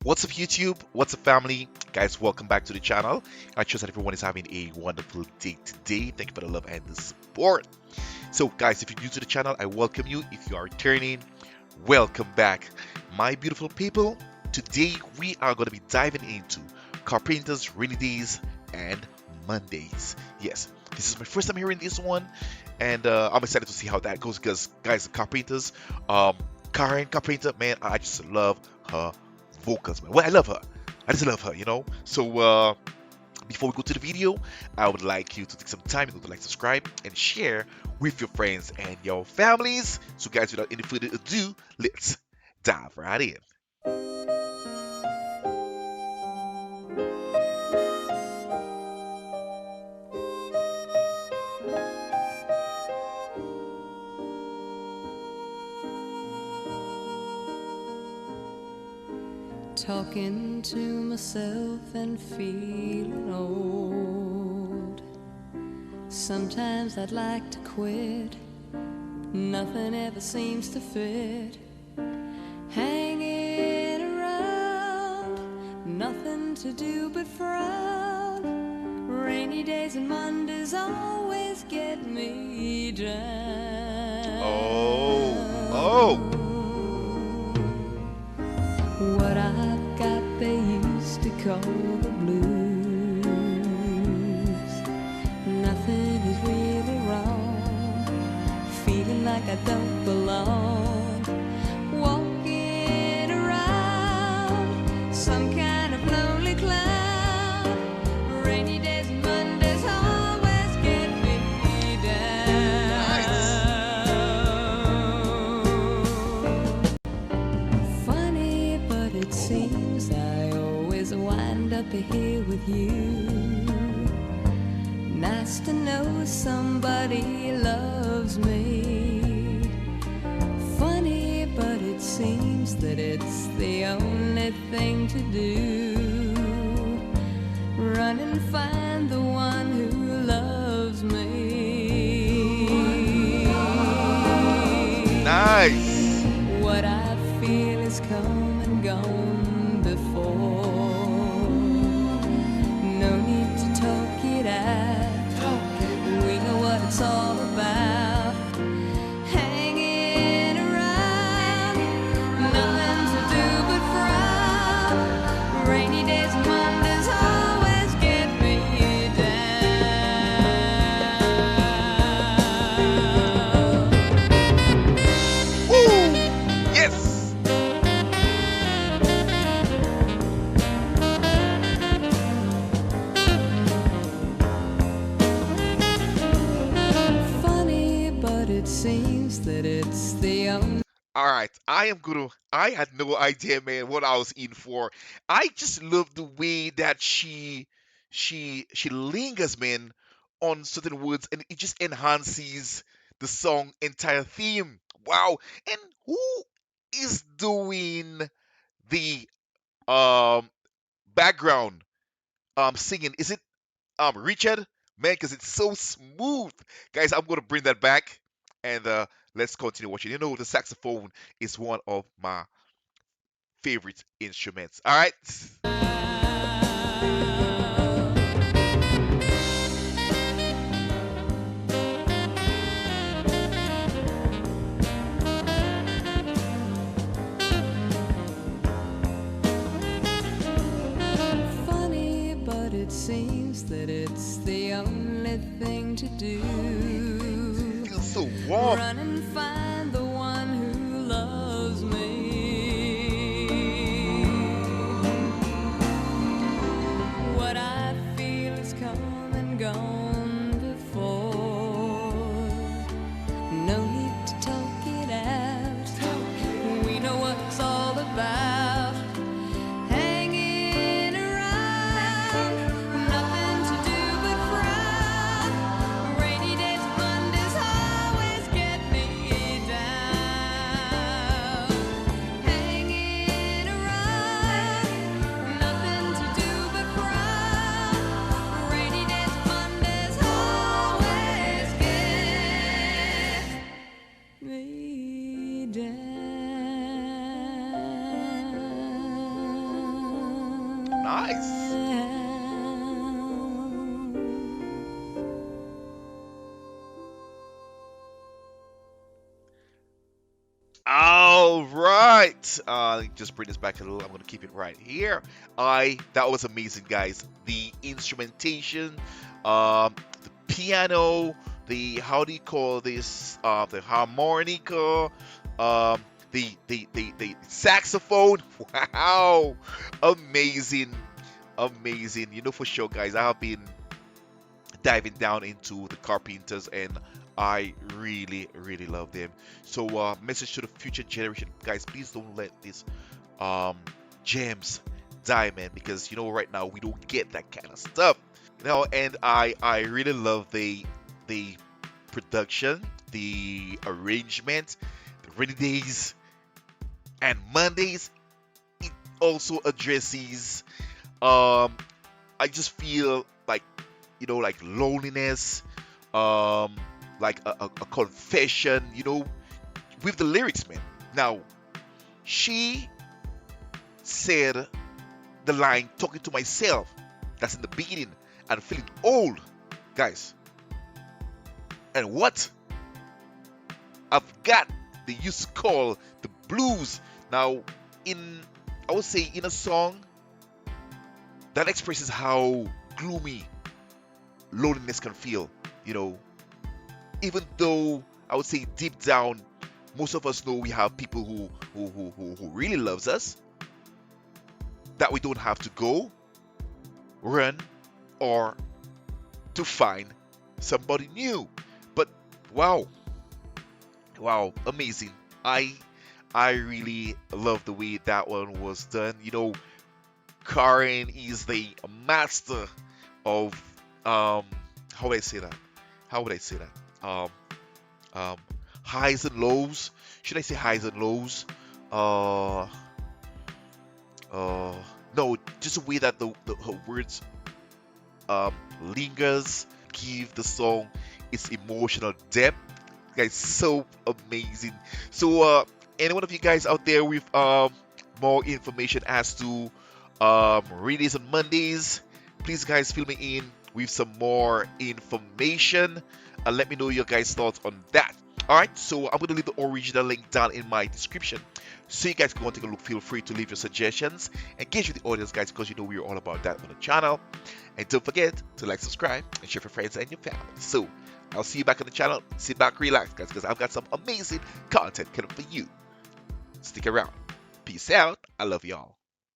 What's up, YouTube? What's up, family? Guys, welcome back to the channel. I trust that everyone is having a wonderful day today. Thank you for the love and the support. So, guys, if you're new to the channel, I welcome you. If you are returning, welcome back. My beautiful people, today we are going to be diving into Carpenters, Rainy Days, and Mondays. Yes, this is my first time hearing this one, and I'm excited to see how that goes because, guys, Carpenters, um, Karen Carpenter, man, I just love her vocals, man. Well, I love her. I just love her. So, before we go to the video, I would like you to take some time to like, subscribe, and share with your friends and your families. So, guys, without any further ado, let's dive right in. Talking to myself and feeling old. Sometimes I'd like to quit. Nothing ever seems to fit. Hanging around, nothing to do but frown. Rainy days and Mondays always get me down. Oh. What I've got they used to call the blues. Nothing is really wrong. Feeling like I don't belong. Walking around some kind of lonely cloud. Rainy days and Mondays always get me down. Funny, but it seems I always wind up here with you. Nice to know somebody loves me. Funny, but it seems that it's the only thing to do. Run and find the one who loves me. Nice. What I feel is come and gone before. No need to talk it out. We know what it's all about. Hanging around, nothing to do but frown. Rainy days and Mondays always get me down. Woo! Yes. Funny, but it seems that it's the only. All right, I had no idea, man, what I was in for. I just love the way that she lingers, man, on certain words, and it just enhances the song entire theme. Wow! And who is doing the um background singing? Is it Richard? Man, because it's so smooth, guys. I'm gonna bring that back, and let's continue watching. The saxophone is one of my favorite instruments. All right. Funny, but it seems that it's the only thing to do. Feels so warm. Run and find the one who loves me. What I feel is come and gone before. No need to talk it out. We know what it's all about. Hanging around, nothing to do but frown. Rainy days, Mondays always get me Nice. All right. Just bring this back a little. I'm gonna keep it right here. That was amazing, guys. The instrumentation, the piano, the how do you call this? The harmonica, the saxophone. Wow, amazing, amazing. You know for sure, guys. I have been diving down into the Carpenters, and I really, really love them. So, message to the future generation, guys, please don't let these um, gems die, man, because you know right now we don't get that kind of stuff, you know. And I really love the production, the arrangement, the rainy days and Mondays. It also addresses I just feel like, you know, like loneliness, um, like a confession, you know, with the lyrics, man. Now, she said the line talking to myself, that's in the beginning, and feeling old, guys. And what I've got, they used to call the blues. Now, in, I would say, in a song that expresses how gloomy loneliness can feel, you know, even though I would say deep down, most of us know we have people who really loves us, that we don't have to go, run, or to find somebody new. But wow, wow, amazing. I really love the way that one was done. You know, Karen is the master of how would I say that? How would I say that? Um highs and lows. Should I say highs and lows? Uh no, just the way that the her words um lingers, give the song its emotional depth. Guys, so amazing. So any one of you guys out there with more information as to readings on Mondays, please guys fill me in with some more information and let me know your guys' thoughts on that. Alright, so I'm going to leave the original link down in my description so you guys can go take a look. Feel free to leave your suggestions, engage with the audience, guys, because you know we're all about that on the channel. And don't forget to like, subscribe, and share with your friends and your family. So I'll see you back on the channel. Sit back, relax, guys, because I've got some amazing content coming for you. Stick around. Peace out. I love y'all.